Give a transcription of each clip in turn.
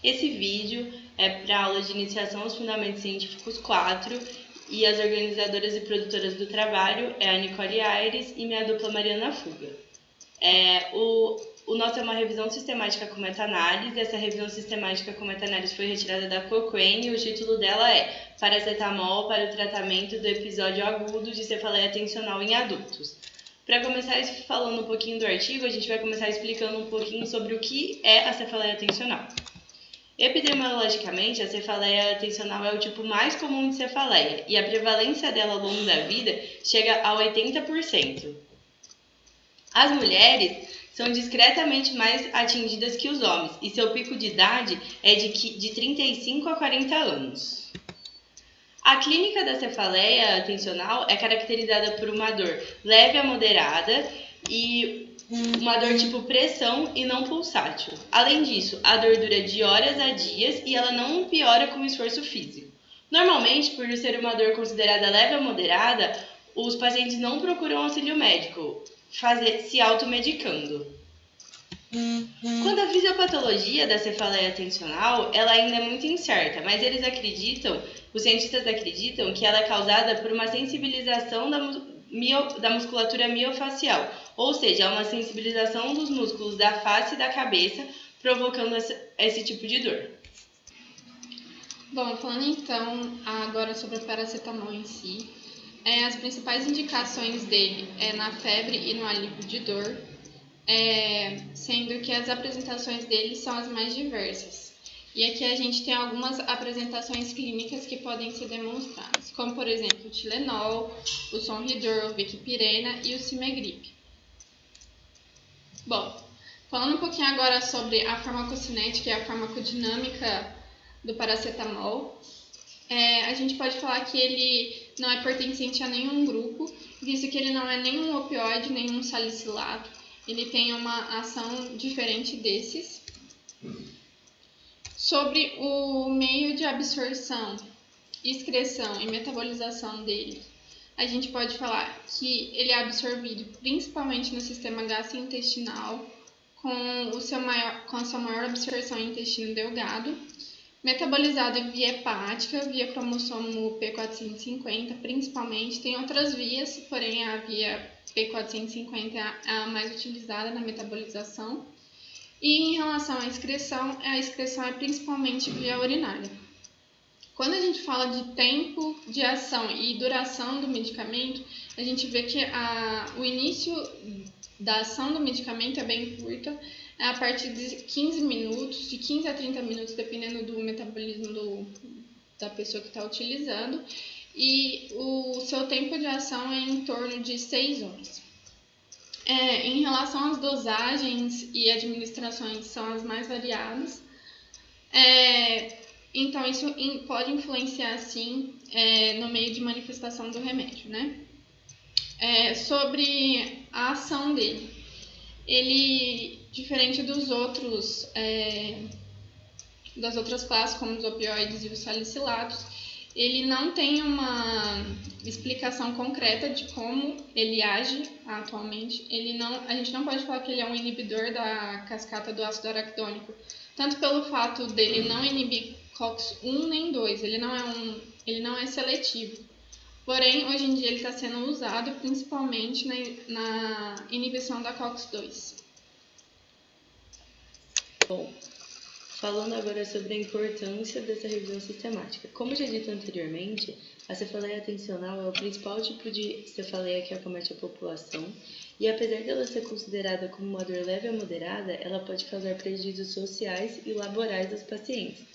Esse vídeo é para a aula de iniciação aos fundamentos científicos 4 e as organizadoras e produtoras do trabalho é a Nicole Aires e minha dupla Mariana Fuga. O nosso é uma revisão sistemática com meta-análise. Essa revisão sistemática com meta-análise foi retirada da Cochrane e o título dela é Paracetamol para o tratamento do episódio agudo de cefaleia tensional em adultos. Para começar falando um pouquinho do artigo, a gente vai começar explicando um pouquinho sobre o que é a cefaleia tensional. Epidemiologicamente, a cefaleia tensional é o tipo mais comum de cefaleia e a prevalência dela ao longo da vida chega a 80%. As mulheres são discretamente mais atingidas que os homens e seu pico de idade é de 35 a 40 anos. A clínica da cefaleia tensional é caracterizada por uma dor leve a moderada e uma dor tipo pressão e não pulsátil. Além disso, a dor dura de horas a dias e ela não piora com o esforço físico. Normalmente, por ser uma dor considerada leve a moderada, os pacientes não procuram auxílio médico, se automedicando. Quando a fisiopatologia da cefaleia tensional, ela ainda é muito incerta, mas os cientistas acreditam que ela é causada por uma sensibilização da musculatura miofacial, ou seja, uma sensibilização dos músculos da face e da cabeça, provocando esse tipo de dor. Bom, falando então agora sobre o paracetamol em si, as principais indicações dele é na febre e no alívio de dor, sendo que as apresentações dele são as mais diversas. E aqui a gente tem algumas apresentações clínicas que podem ser demonstradas, como por exemplo o Tilenol, o Sonridor, o Vicipirena e o Cimegrip. Bom, falando um pouquinho agora sobre a farmacocinética e a farmacodinâmica do paracetamol, a gente pode falar que ele não é pertencente a nenhum grupo, visto que ele não é nenhum opioide, nenhum salicilato. Ele tem uma ação diferente desses. Sobre o meio de absorção, excreção e metabolização dele, a gente pode falar que ele é absorvido principalmente no sistema gastrointestinal, com a sua maior absorção em intestino delgado, metabolizado via hepática, via cromossomo P450 principalmente. Tem outras vias, porém a via P450 é a mais utilizada na metabolização. E em relação à excreção, a excreção é principalmente via urinária. Quando a gente fala de tempo de ação e duração do medicamento, a gente vê que o início da ação do medicamento é bem curta, a partir de 15 minutos, de 15 a 30 minutos, dependendo do metabolismo da pessoa que está utilizando, e o seu tempo de ação é em torno de 6 horas. Em relação às dosagens e administrações, são as mais variadas. Então, isso pode influenciar, sim, no meio de manifestação do remédio, né? Sobre a ação dele. Ele, diferente das outras classes, como os opioides e os salicilatos, ele não tem uma explicação concreta de como ele age atualmente. A gente não pode falar que ele é um inibidor da cascata do ácido araquidônico, tanto pelo fato dele não inibir COX-1 nem 2, ele não é seletivo. Porém, hoje em dia ele está sendo usado principalmente na inibição da COX-2. Bom, falando agora sobre a importância dessa revisão sistemática. Como já dito anteriormente, a cefaleia tensional é o principal tipo de cefaleia que acomete a população e, apesar dela ser considerada como uma dor leve a moderada, ela pode causar prejuízos sociais e laborais aos pacientes.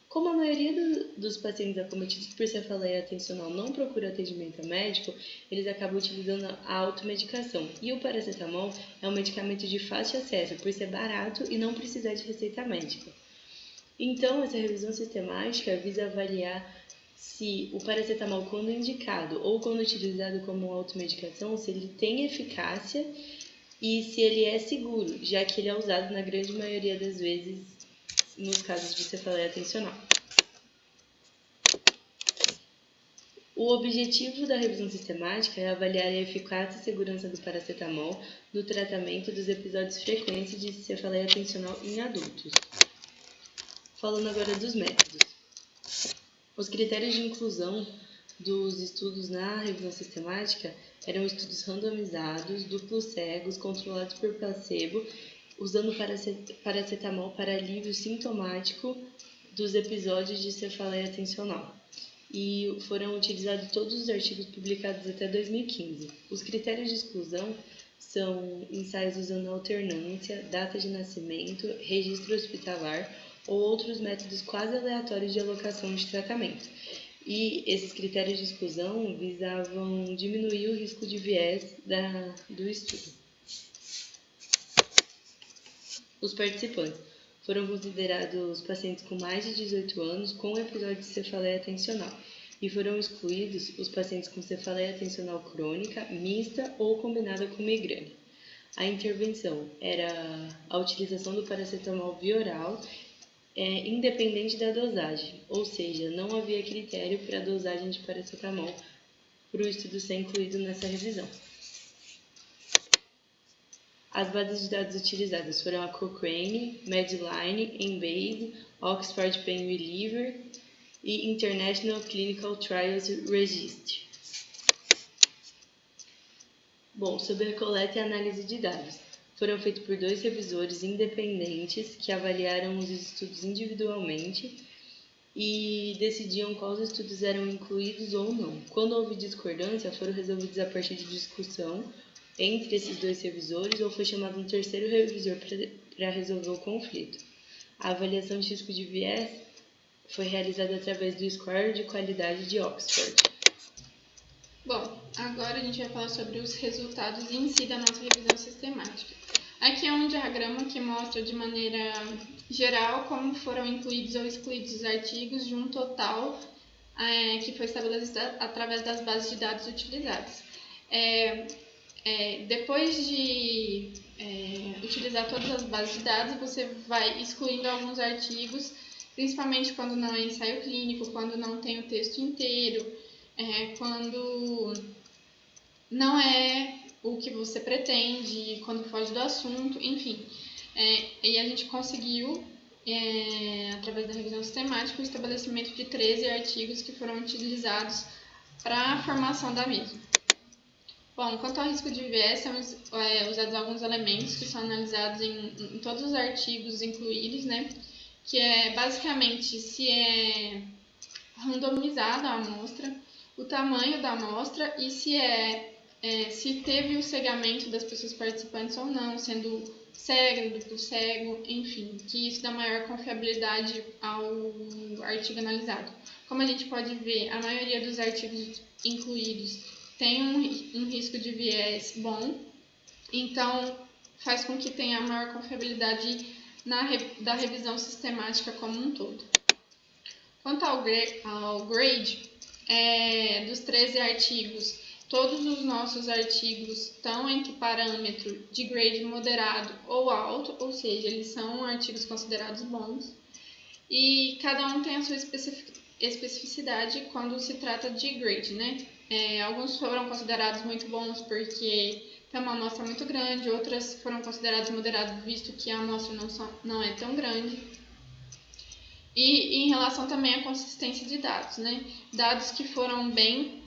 Como a maioria dos pacientes acometidos por cefaleia tensional não procura atendimento médico, eles acabam utilizando a automedicação. E o paracetamol é um medicamento de fácil acesso, por ser barato e não precisar de receita médica. Então, essa revisão sistemática visa avaliar se o paracetamol, quando indicado ou quando utilizado como automedicação, se ele tem eficácia e se ele é seguro, já que ele é usado na grande maioria das vezes nos casos de cefaleia tensional. O objetivo da revisão sistemática é avaliar a eficácia e segurança do paracetamol no tratamento dos episódios frequentes de cefaleia tensional em adultos. Falando agora dos métodos. Os critérios de inclusão dos estudos na revisão sistemática eram estudos randomizados, duplos cegos, controlados por placebo, usando paracetamol para alívio sintomático dos episódios de cefaleia tensional. E foram utilizados todos os artigos publicados até 2015. Os critérios de exclusão são ensaios usando alternância, data de nascimento, registro hospitalar ou outros métodos quase aleatórios de alocação de tratamento. E esses critérios de exclusão visavam diminuir o risco de viés do estudo. Os participantes foram considerados pacientes com mais de 18 anos com episódio de cefaleia tensional e foram excluídos os pacientes com cefaleia tensional crônica, mista ou combinada com migrânia. A intervenção era a utilização do paracetamol via oral, independente da dosagem, ou seja, não havia critério para a dosagem de paracetamol para o estudo ser incluído nessa revisão. As bases de dados utilizadas foram a Cochrane, Medline, Embase, Oxford Pain Reliever e International Clinical Trials Registry. Bom, sobre a coleta e análise de dados. Foram feitos por 2 revisores independentes que avaliaram os estudos individualmente e decidiam quais estudos eram incluídos ou não. Quando houve discordância, foram resolvidos a partir de discussão entre esses 2 revisores ou foi chamado um terceiro revisor para resolver o conflito. A avaliação de risco de viés foi realizada através do Score de Qualidade de Oxford. Bom, agora a gente vai falar sobre os resultados em si da nossa revisão sistemática. Aqui é um diagrama que mostra de maneira geral como foram incluídos ou excluídos os artigos de um total que foi estabelecido através das bases de dados utilizadas. Depois de utilizar todas as bases de dados, você vai excluindo alguns artigos, principalmente quando não é ensaio clínico, quando não tem o texto inteiro, quando não é o que você pretende, quando foge do assunto, enfim. E a gente conseguiu, através da revisão sistemática, o estabelecimento de 13 artigos que foram utilizados para a formação da mesma. Bom, quanto ao risco de viés, são usados alguns elementos que são analisados em todos os artigos incluídos, né? Que é basicamente se é randomizada a amostra, o tamanho da amostra e se teve o cegamento das pessoas participantes ou não, sendo cego, duplo cego, enfim, que isso dá maior confiabilidade ao artigo analisado. Como a gente pode ver, a maioria dos artigos incluídos tem um risco de viés bom, então faz com que tenha maior confiabilidade da revisão sistemática como um todo. Quanto ao grade, dos 13 artigos, todos os nossos artigos estão entre parâmetro de grade moderado ou alto, ou seja, eles são artigos considerados bons, e cada um tem a sua especificidade quando se trata de grade, né? Alguns foram considerados muito bons porque tem uma amostra muito grande, outras foram consideradas moderadas visto que a amostra não é tão grande. E em relação também à consistência de dados, né? Dados que foram bem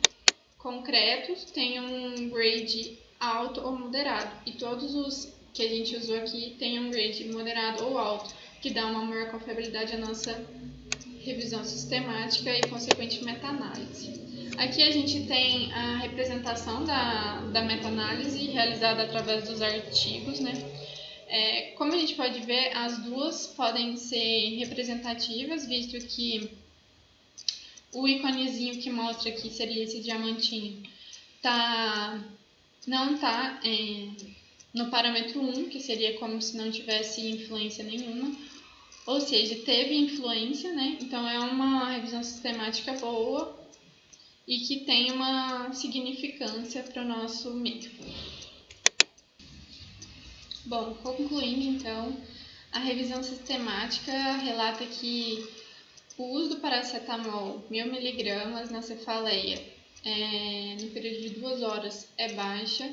concretos têm um grade alto ou moderado, e todos os que a gente usou aqui têm um grade moderado ou alto, que dá uma maior confiabilidade à nossa revisão sistemática e consequente meta-análise. Aqui a gente tem a representação da meta-análise realizada através dos artigos, né? Como a gente pode ver, as duas podem ser representativas, visto que o íconezinho que mostra aqui seria esse diamantinho, não está no parâmetro 1, que seria como se não tivesse influência nenhuma, ou seja, teve influência, né? Então é uma revisão sistemática boa e que tem uma significância para o nosso meio. Bom, concluindo então, a revisão sistemática relata que o uso do paracetamol 1000 mg na cefaleia no período de 2 horas é baixa,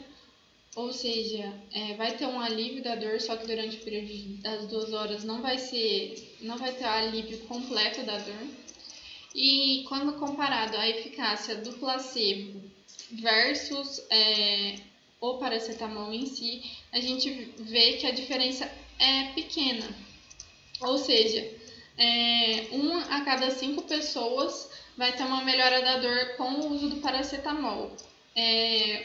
ou seja, vai ter um alívio da dor, só que durante o período das 2 horas não vai ter alívio completo da dor. E quando comparado a eficácia do placebo versus o paracetamol em si, a gente vê que a diferença é pequena. Ou seja, 1 a cada 5 pessoas vai ter uma melhora da dor com o uso do paracetamol.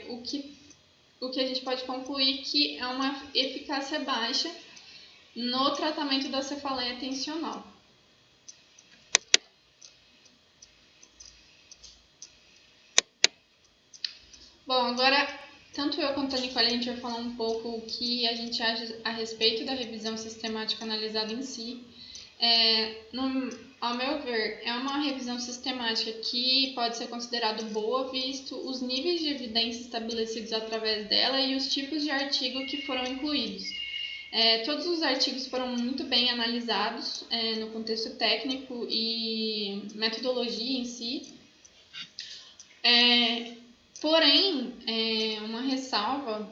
O que a gente pode concluir que é uma eficácia baixa no tratamento da cefaleia tensional. Bom, agora tanto eu quanto a Nicole a gente vai falar um pouco o que a gente acha a respeito da revisão sistemática analisada em si. Ao meu ver, é uma revisão sistemática que pode ser considerada boa, visto os níveis de evidência estabelecidos através dela e os tipos de artigo que foram incluídos. Todos os artigos foram muito bem analisados no contexto técnico e metodologia em si. Porém, uma ressalva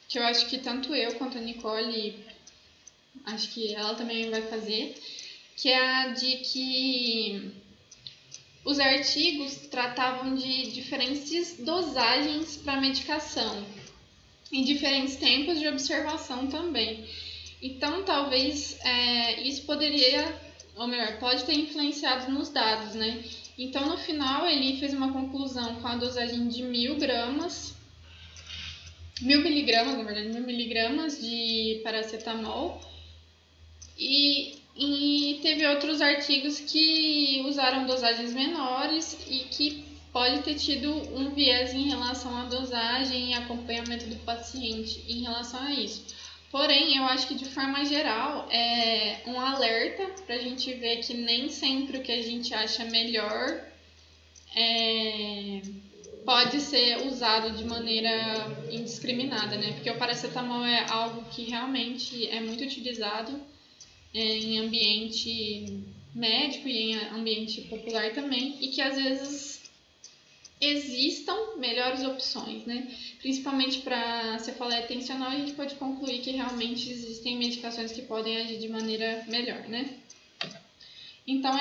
que eu acho que tanto eu quanto a Nicole, acho que ela também vai fazer, que é a de que os artigos tratavam de diferentes dosagens para medicação e diferentes tempos de observação também. Então, talvez isso poderia, ou melhor, pode ter influenciado nos dados, né? Então, no final, ele fez uma conclusão com a dosagem de 1.000 miligramas de paracetamol e teve outros artigos que usaram dosagens menores e que pode ter tido um viés em relação à dosagem e acompanhamento do paciente em relação a isso. Porém, eu acho que de forma geral é um alerta para a gente ver que nem sempre o que a gente acha melhor pode ser usado de maneira indiscriminada, né? Porque o paracetamol é algo que realmente é muito utilizado em ambiente médico e em ambiente popular também, e que às vezes existam melhores opções, né? Principalmente para cefaleia tensional, a gente pode concluir que realmente existem medicações que podem agir de maneira melhor, né? Então